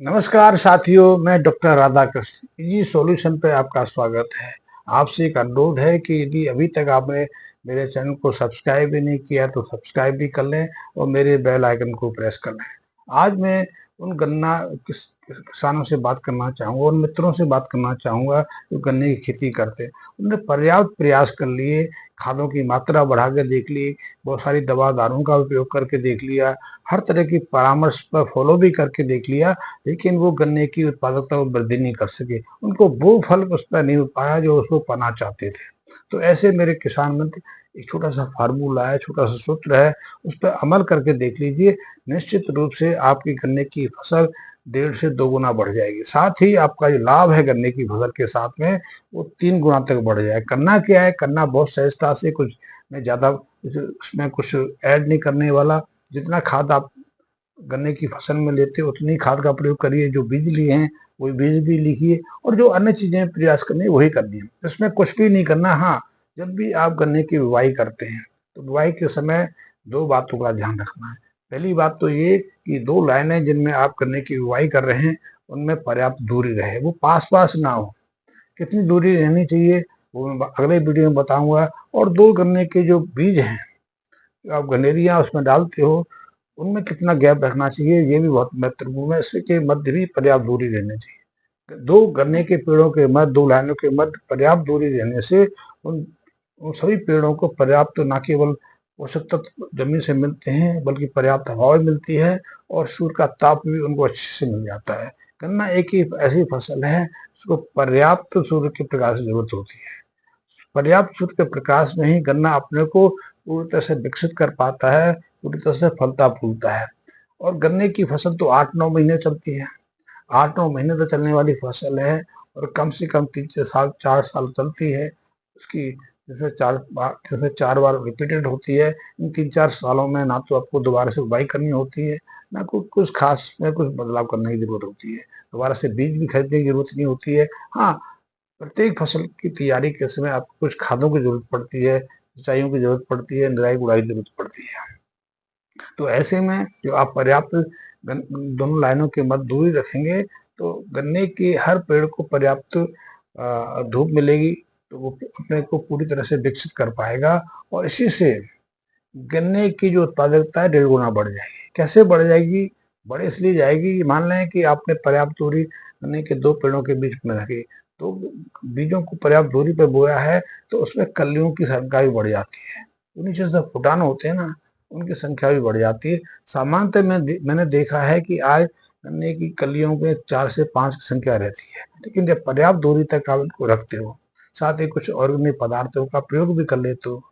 नमस्कार साथियों, मैं डॉक्टर राधाकृष्ण जी सॉल्यूशन पे आपका स्वागत है। आपसे एक अनुरोध है कि यदि अभी तक आपने मेरे चैनल को सब्सक्राइब भी नहीं किया तो सब्सक्राइब भी कर लें और मेरे बेल आइकन को प्रेस कर लें। आज मैं उन किसानों से बात करना चाहूँगा, उन मित्रों से बात करना चाहूँगा जो गन्ने की खेती करते हैं। उन्होंने पर्याप्त प्रयास कर लिए, खादों की मात्रा बढ़ा के देख ली, बहुत सारी दवा दारूं का उपयोग करके देख लिया, हर तरह की परामर्श पर फॉलो भी करके देख लिया, लेकिन वो गन्ने की उत्पादकता में वृद्धि नहीं कर सके। उनको वो फल उसका नहीं हो पाया जो उसको पाना चाहते थे। तो ऐसे मेरे किसान मित्र एक छोटा सा फार्मूला है, छोटा सा सूत्र है, उस पर अमल करके देख लीजिए। निश्चित रूप से आपकी गन्ने की फसल 1.5 से 2 गुना बढ़ जाएगी। साथ ही आपका जो लाभ है गन्ने की फसल के साथ में वो 3 गुना तक बढ़ जाए। करना क्या है, करना बहुत सहजता से, कुछ मैं ज्यादा उसमें कुछ ऐड नहीं करने वाला। जितना खाद आप गन्ने की फसल में लेते हो उतनी खाद का प्रयोग करिए, जो बीज लिए हैं वही बीज भी लिखिए, और जो अन्य चीजें प्रयास करनी है वही करनी है। इसमें कुछ भी नहीं करना। हाँ, जब भी आप गन्ने की बुवाई करते हैं तो बुवाई के समय 2 बातों का ध्यान रखना है। पहली बात तो ये कि 2 लाइनें जिनमें आप गन्ने की बुवाई कर रहे हैं उनमें पर्याप्त दूरी रहे, वो पास पास ना हो। कितनी दूरी रहनी चाहिए वो मैं अगले वीडियो में बताऊंगा। और 2 गन्ने के जो बीज हैं, जो आप गनेरिया उसमें डालते हो, उनमें कितना गैप रखना चाहिए ये भी बहुत महत्वपूर्ण है। इसके मध्य भी पर्याप्त दूरी रहनी चाहिए। 2 गन्ने के पेड़ों के मध्य, 2 लाइनों के मध्य पर्याप्त दूरी रहने से उन उन सभी पेड़ों को पर्याप्त न केवल पोषक तत्व जमीन से मिलते हैं बल्कि पर्याप्त हवा भी मिलती है और सूर्य का ताप भी उनको अच्छे से मिल जाता है। गन्ना एक ही ऐसी फसल है जिसको पर्याप्त सूर्य के प्रकाश की जरूरत होती है। पर्याप्त सूर्य के प्रकाश में ही गन्ना अपने को पूरी तरह से विकसित कर पाता है, पूरी तरह से फलता फूलता है। और गन्ने की फसल तो 8-9 महीने चलती है। 8-9 महीने तक चलने वाली फसल है और कम से कम 3 साल 4 साल चलती है। उसकी जैसे 4 बार रिपीटेड होती है। इन 3-4 सालों में ना तो आपको दोबारा से बुवाई करनी होती है, ना कुछ खास में कुछ बदलाव करने की जरूरत होती है। दोबारा से बीज भी खरीदने की जरूरत नहीं होती है। हाँ, प्रत्येक फसल की तैयारी के समय आपको कुछ खादों की जरूरत पड़ती है, सिंचाइयों की जरूरत पड़ती है, निराई गुड़ाई की जरूरत पड़ती है। तो ऐसे में जो आप पर्याप्त दोनों लाइनों के मध्य दूरी रखेंगे तो गन्ने के हर पेड़ को पर्याप्त धूप मिलेगी, तो वो अपने को पूरी तरह से विकसित कर पाएगा। और इसी से गन्ने की जो उत्पादकता है 1.5 गुना बढ़ जाएगी। कैसे बढ़ जाएगी? बढ़ इसलिए जाएगी कि मान लें कि आपने पर्याप्त दूरी गन्ने के 2 पेड़ों के बीच में रखी, तो बीजों को पर्याप्त दूरी पर बोया है तो उसमें कलियों की संख्या भी बढ़ जाती है। तो नीचे से फुटान होते हैं ना, उनकी संख्या भी बढ़ जाती है। सामान्यतः मैंने देखा है कि आज गन्ने की कलियों में 4 से 5 की संख्या रहती है, लेकिन जब पर्याप्त दूरी तक आप इनको रखते हो, साथ ही कुछ ऑर्गेनिक पदार्थों का प्रयोग भी कर लेते हो।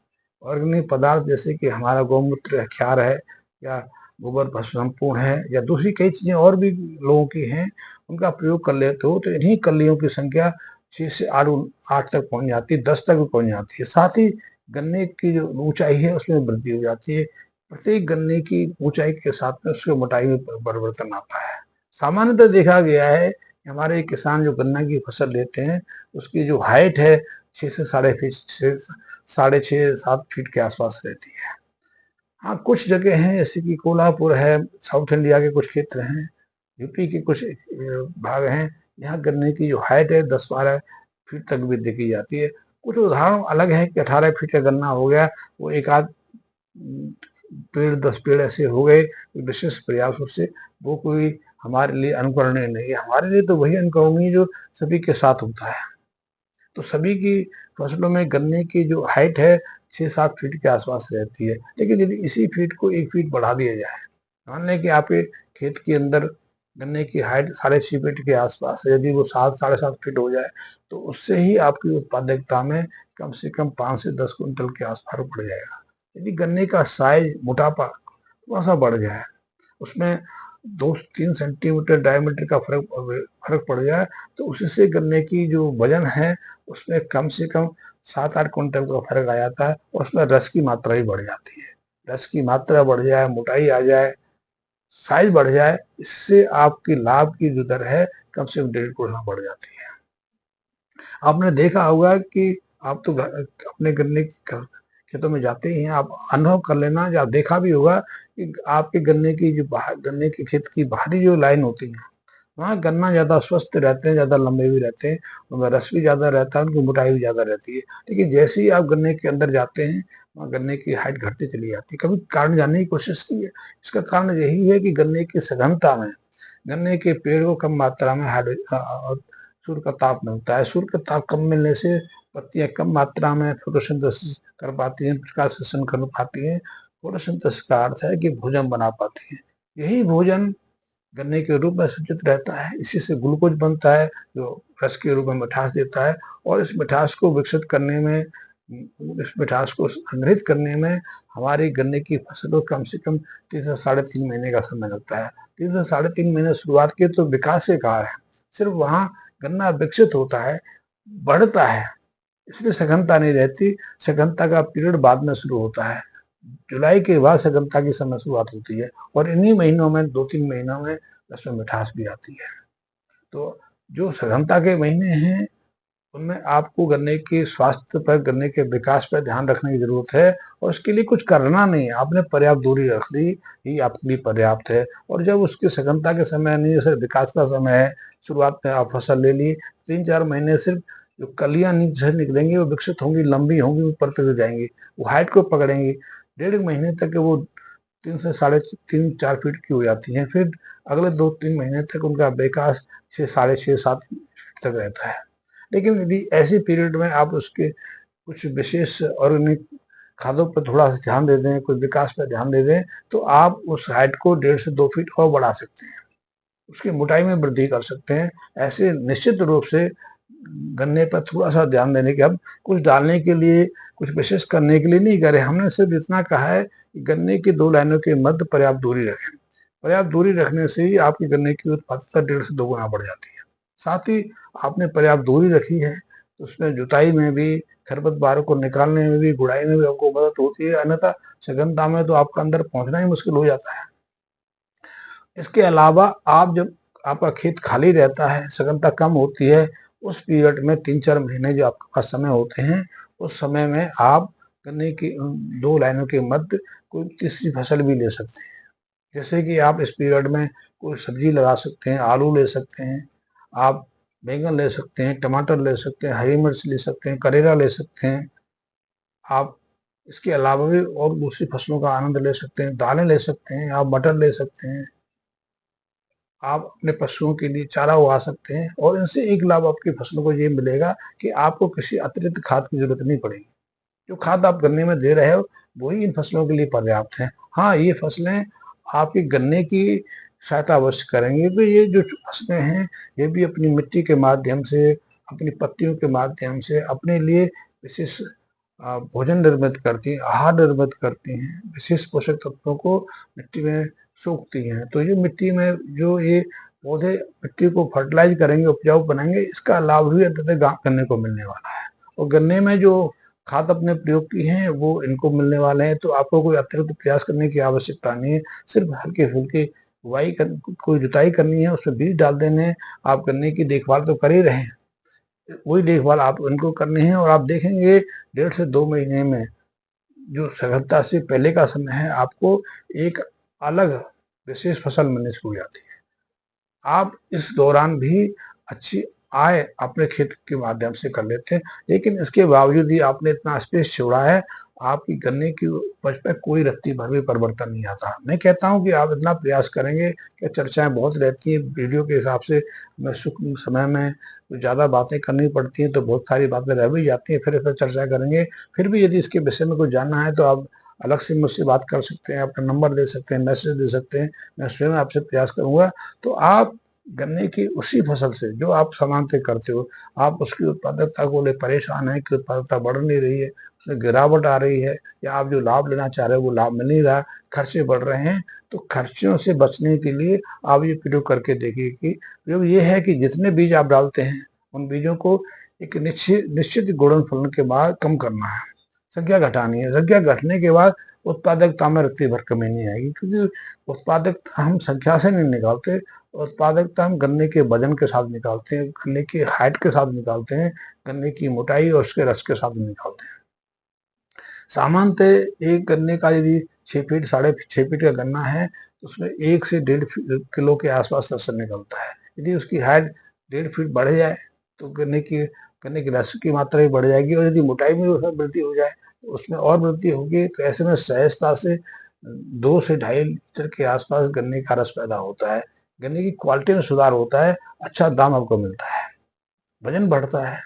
ऑर्गेनिक पदार्थ जैसे कि हमारा गौमूत्र है, क्षार है, या गोबर भस्म संपूर्ण है, या दूसरी कई चीजें और भी लोगों की हैं, उनका प्रयोग कर लेते हो तो इन्हीं कलियों की संख्या 6 से 8 तक पहुंच जाती है, 10 तक भी पहुंच जाती है। साथ ही गन्ने की जो ऊंचाई है उसमें वृद्धि हो जाती है। प्रत्येक गन्ने की ऊंचाई के साथ में उसकी मोटाई में परिवर्तन आता है। सामान्यतः देखा गया है कि हमारे किसान जो गन्ना की फसल लेते हैं उसकी जो हाइट है 6 से साढ़े छः 7 फीट के आसपास रहती है। हाँ, कुछ जगह हैं जैसे कि कोल्हापुर है, साउथ इंडिया के कुछ क्षेत्र हैं, यूपी के कुछ भाग हैं, यहाँ गन्ने की जो हाइट है 10-12 फीट तक भी देखी जाती है। कुछ उदाहरण अलग है कि 18 फीट का गन्ना हो गया, वो एक आध पेड़ 10 पेड़ ऐसे हो गए विशेष प्रयासों से, वो कोई हमारे लिए अनुकरणीय नहीं है। हमारे लिए तो वही अनुकरणीय जो सभी के साथ होता है। तो सभी की फसलों में गन्ने की जो हाइट है 6-7 फीट के आसपास रहती है। लेकिन यदि इसी फीट को 1 फीट बढ़ा दिया जाए, मान लें कि आपके खेत के अंदर गन्ने की हाइट 6.5 फीट के आसपास है, यदि वो 7-7.5 फीट हो जाए तो उससे ही आपकी उत्पादकता में कम से कम 5 से 10 कुंटल के आसपास बढ़ जाएगा। यदि गन्ने का साइज, मोटापा थोड़ा सा बढ़ जाए, उसमें 2-3 सेंटीमीटर डायमीटर का फर्क पड़ जाए, तो उससे गन्ने की जो वजन है उसमें कम से कम 7-8 कुंटल का फर्क आ जाता है और उसमें रस की मात्रा भी बढ़ जाती है। रस की मात्रा बढ़ जाए, मोटाई आ जाए, साइज बढ़ जाए, इससे आपकी लाभ की जो दर है कम से कम 1.5 गुना बढ़ जाती है। आपने देखा होगा कि आप तो अपने गन्ने की खेतों में जाते ही हैं, आप अनुभव कर लेना या देखा भी होगा कि आपके गन्ने की जो बाहर, गन्ने के खेत की बाहरी जो लाइन होती है वहाँ गन्ना ज़्यादा स्वस्थ रहते हैं, ज़्यादा लंबे भी रहते हैं, उनमें रस भी ज़्यादा रहता है, उनकी मोटाई भी ज़्यादा रहती है। लेकिन जैसे ही आप गन्ने के अंदर जाते हैं, वहाँ गन्ने की हाइट घटती चली जाती है। कभी कारण जानने की कोशिश की है? इसका कारण यही है कि गन्ने की सघनता में, गन्ने के पेड़ को कम मात्रा में सूर्य का ताप मिलता है। सूर्य का ताप कम मिलने से पत्तियाँ कम मात्रा में फोटोसिंथेसिस कर पाती हैं, प्रकाश संश्लेषण कर पाती हैं। फोटोसिंथेसिस का अर्थ है कि भोजन बना पाती हैं। यही भोजन गन्ने के रूप में संचित रहता है, इसी से ग्लूकोज बनता है जो रस के रूप में मिठास देता है। और इस मिठास को विकसित करने में, इस मिठास को संग्रहित करने में हमारी गन्ने की फसल को कम से कम 3 से साढ़े 3 महीने का समय लगता है। 3 से साढ़े 3 महीने शुरुआत के तो विकास के काल है, सिर्फ वहाँ गन्ना विकसित होता है, बढ़ता है, इसलिए सघनता नहीं रहती। सघनता का पीरियड बाद में शुरू होता है। जुलाई के बाद सघनता की समय शुरुआत होती है, और इन्हीं महीनों में 2-3 महीनों में उसमें मिठास भी आती है। तो जो सघनता के महीने हैं उनमें आपको गन्ने के स्वास्थ्य पर, गन्ने के विकास पर ध्यान रखने की जरूरत है, और उसके लिए कुछ करना नहीं है। आपने पर्याप्त दूरी रख दी ही आपके लिए पर्याप्त है। और जब उसकी सघनता के समय नहीं है, सिर्फ विकास का समय है, शुरुआत में आप फसल ले ली, 3-4 महीने सिर्फ जो कलियां नीचे निकलेंगी वो विकसित होंगी, लंबी होंगी, ऊपर तक जाएंगी, वो हाइट को पकड़ेंगी। 1.5 महीने तक वो 3 से साढ़े 3-4 फीट की हो जाती हैं। फिर अगले 2-3 महीने तक उनका विकास 6-6.5-7 फीट तक रहता है। लेकिन यदि ऐसे पीरियड में आप उसके कुछ विशेष ऑर्गेनिक खादों पर थोड़ा सा ध्यान दे दें, कोई विकास पर ध्यान दे दें, तो आप उस हाइट को 1.5 से 2 फीट और बढ़ा सकते हैं, उसकी मोटाई में वृद्धि कर सकते हैं। ऐसे निश्चित रूप से गन्ने पर थोड़ा सा ध्यान देने के, अब कुछ डालने के लिए, कुछ विशेष करने के लिए नहीं करे, हमने सिर्फ इतना कहा है कि गन्ने की 2 लाइनों के मध्य पर्याप्त दूरी रखें। पर्याप्त दूरी रखने से ही आपकी गन्ने की उत्पादकता 1.5 से 2 गुना बढ़ जाती है। साथ ही आपने पर्याप्त दूरी रखी है तो उसमें जुताई में भी, खरपतवारों को निकालने में भी, गुड़ाई में भी आपको मदद होती है। अन्यथा सघनता में तो आपका अंदर पहुंचना ही मुश्किल हो जाता है। इसके अलावा आप जब आपका खेत खाली रहता है, सघनता कम होती है, उस पीरियड में 3-4 महीने जो आपके पास समय होते हैं, उस समय में आप गन्ने की 2 लाइनों के मध्य कोई तीसरी फसल भी ले सकते हैं। जैसे कि आप इस पीरियड में कोई सब्जी लगा सकते हैं, आलू ले सकते हैं, आप बैंगन ले सकते हैं, टमाटर ले सकते हैं, हरी मिर्च ले सकते हैं, करेला ले सकते हैं। आप इसके अलावा भी और दूसरी फसलों का आनंद ले सकते हैं, दालें ले सकते हैं, आप मटर ले सकते हैं, आप अपने पशुओं के लिए चारा उगा सकते हैं। और इनसे एक लाभ आपकी फसलों को ये मिलेगा कि आपको किसी अतिरिक्त खाद की जरूरत नहीं पड़ेगी। जो खाद आप गन्ने में दे रहे हो वही इन फसलों के लिए पर्याप्त है। हाँ, ये फसलें आपके गन्ने की सहायता अवश्य करेंगे, क्योंकि ये जो फसलें हैं ये भी अपनी मिट्टी के माध्यम से, अपनी पत्तियों के माध्यम से अपने लिए विशेष भोजन निर्मित करती हैं, आहार निर्मित करती हैं, विशेष पोषक तत्वों को मिट्टी में सोखती हैं। तो ये मिट्टी में जो ये पौधे मिट्टी को फर्टिलाइज करेंगे, उपजाऊ बनाएंगे, इसका लाभ भी अंततः गन्ने को मिलने वाला है। और गन्ने में जो खाद अपने प्रयोग की हैं वो इनको मिलने वाले हैं, तो आपको कोई अतिरिक्त प्रयास करने की आवश्यकता नहीं है। सिर्फ हल्के फुल्के बुआई कर, कोई जुताई करनी है, उसमें बीज डाल देने हैं। आप गन्ने की देखभाल तो कर ही रहे हैं, वही देखभाल आप इनको करनी है, और आप देखेंगे 1.5 से 2 महीने में जो सघनता से पहले का समय है, आपको एक अलग विशेष फसल मिलने शुरू हो जाती है। आप इस दौरान भी अच्छी आय अपने खेत के माध्यम से कर लेते हैं। लेकिन इसके बावजूद ही आपने इतना स्पेस छोड़ा है, आपकी गन्ने की उपज पे कोई रत्ती भर भी परिवर्तन नहीं आता। मैं कहता हूँ कि आप इतना प्रयास करेंगे कि चर्चाएं बहुत रहती हैं वीडियो के हिसाब से, मैं सुख समय में ज़्यादा बातें करनी पड़ती हैं तो बहुत सारी बातें रह भी जाती हैं, फिर इस पर चर्चा करेंगे। फिर भी यदि इसके विषय में कुछ जानना है तो आप अलग से मुझसे बात कर सकते हैं, अपना नंबर दे सकते हैं, मैसेज दे सकते हैं, मैं स्वयं आपसे प्रयास करूँगा। तो आप गन्ने की उसी फसल से जो आप सामान्यतः करते हो, आप उसकी उत्पादकता को ले परेशान हैं कि उत्पादकता बढ़ नहीं रही है, उसमें गिरावट आ रही है, या आप जो लाभ लेना चाह रहे हो वो लाभ मिल नहीं रहा, खर्चे बढ़ रहे हैं, तो खर्चों से बचने के लिए आप ये प्रयोग करके देखिए कि प्रयोग ये है कि जितने बीज आप डालते हैं उन बीजों को एक निश्चित गुणनफलन के बाद कम करना है, संख्या घटानी है। संख्या घटने के बाद उत्पादकता में रत्ती भर कमी नहीं आएगी, क्योंकि उत्पादकता हम संख्या से नहीं निकालते, उत्पादकता हम गन्ने के वजन के साथ निकालते हैं, गन्ने की हाइट के साथ निकालते हैं, गन्ने की मोटाई और उसके रस के साथ निकालते हैं। सामान्यतः एक गन्ने का यदि 6 फीट 6.5 फीट का गन्ना है तो उसमें 1 से 1.5 किलो के आसपास रस निकलता है। यदि उसकी हाइट 1.5 फीट बढ़ जाए तो गन्ने की रस की मात्रा भी बढ़ जाएगी, और यदि मोटाई में उसमें वृद्धि हो जाए तो उसमें और वृद्धि होगी। तो ऐसे में सहजता से 2 से 2.5 लीटर के आसपास गन्ने का रस पैदा होता है। गन्ने की क्वालिटी में सुधार होता है, अच्छा दाम आपको मिलता है, वजन बढ़ता है।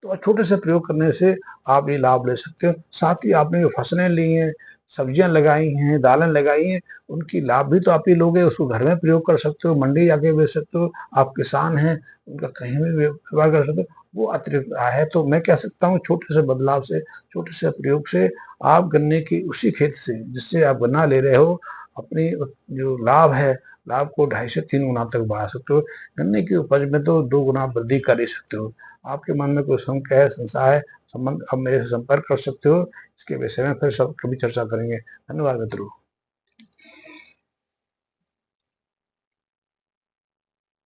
तो छोटे से प्रयोग करने से आप ये लाभ ले सकते हो। साथ ही आपने जो फसलें ली हैं, सब्जियां लगाई हैं, दालें लगाई हैं, उनकी लाभ भी तो आप ही लोगे। उसको घर में प्रयोग कर सकते हो, मंडी जाके बेच सकते हो, आप किसान हैं, उनका कहीं भी व्यवहार कर सकते हो। वो अतिरिक्त आय है। तो मैं कह सकता हूँ छोटे से बदलाव से, छोटे से प्रयोग से आप गन्ने की उसी खेत से जिससे आप गन्ना ले रहे हो, अपनी जो लाभ है, लाभ को 2.5 से 3 गुना तक बढ़ा सकते हो। गन्ने की उपज में तो 2 गुना वृद्धि कर ही सकते हो। आपके मन में कोई शंका है, संशय है, संबंध, आप मेरे से संपर्क कर सकते हो। इसके विषय में फिर सब कभी चर्चा करेंगे। धन्यवाद मित्रों।